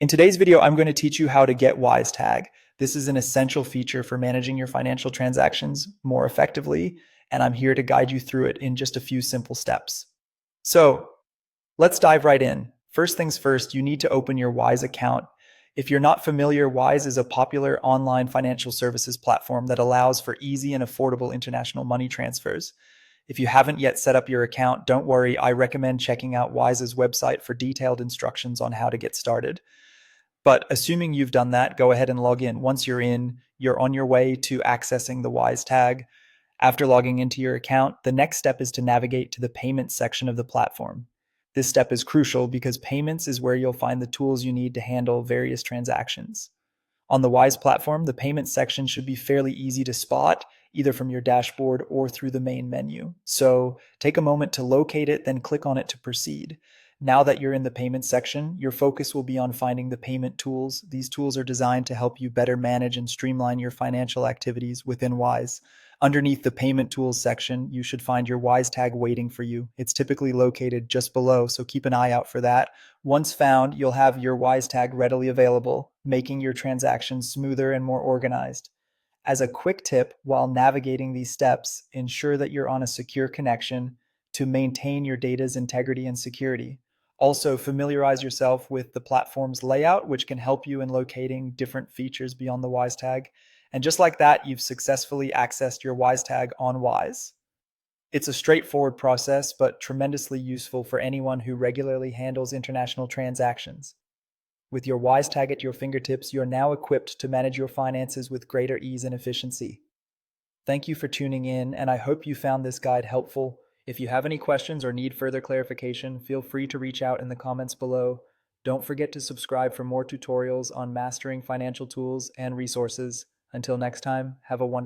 In today's video, I'm going to teach you how to get Wisetag. This is an essential feature for managing your financial transactions more effectively, and I'm here to guide you through it in just a few simple steps. So let's dive right in. First things first, you need to open your Wise account. If you're not familiar, Wise is a popular online financial services platform that allows for easy and affordable international money transfers. If you haven't yet set up your account, don't worry, I recommend checking out Wise's website for detailed instructions on how to get started. But assuming you've done that, go ahead and log in. Once you're in, you're on your way to accessing the Wisetag. After logging into your account, the next step is to navigate to the payments section of the platform. This step is crucial because payments is where you'll find the tools you need to handle various transactions. On the Wise platform, the payments section should be fairly easy to spot, either from your dashboard or through the main menu. So take a moment to locate it, then click on it to proceed. Now that you're in the payments section, your focus will be on finding the payment tools. These tools are designed to help you better manage and streamline your financial activities within Wise. Underneath the payment tools section, you should find your Wisetag waiting for you. It's typically located just below, so keep an eye out for that. Once found, you'll have your Wisetag readily available, making your transactions smoother and more organized. As a quick tip, while navigating these steps, ensure that you're on a secure connection to maintain your data's integrity and security. Also, familiarize yourself with the platform's layout, which can help you in locating different features beyond the Wisetag. And just like that, you've successfully accessed your Wisetag on Wise. It's a straightforward process, but tremendously useful for anyone who regularly handles international transactions. With your Wisetag at your fingertips, you're now equipped to manage your finances with greater ease and efficiency. Thank you for tuning in, and I hope you found this guide helpful. If you have any questions or need further clarification, feel free to reach out in the comments below. Don't forget to subscribe for more tutorials on mastering financial tools and resources. Until next time, have a wonderful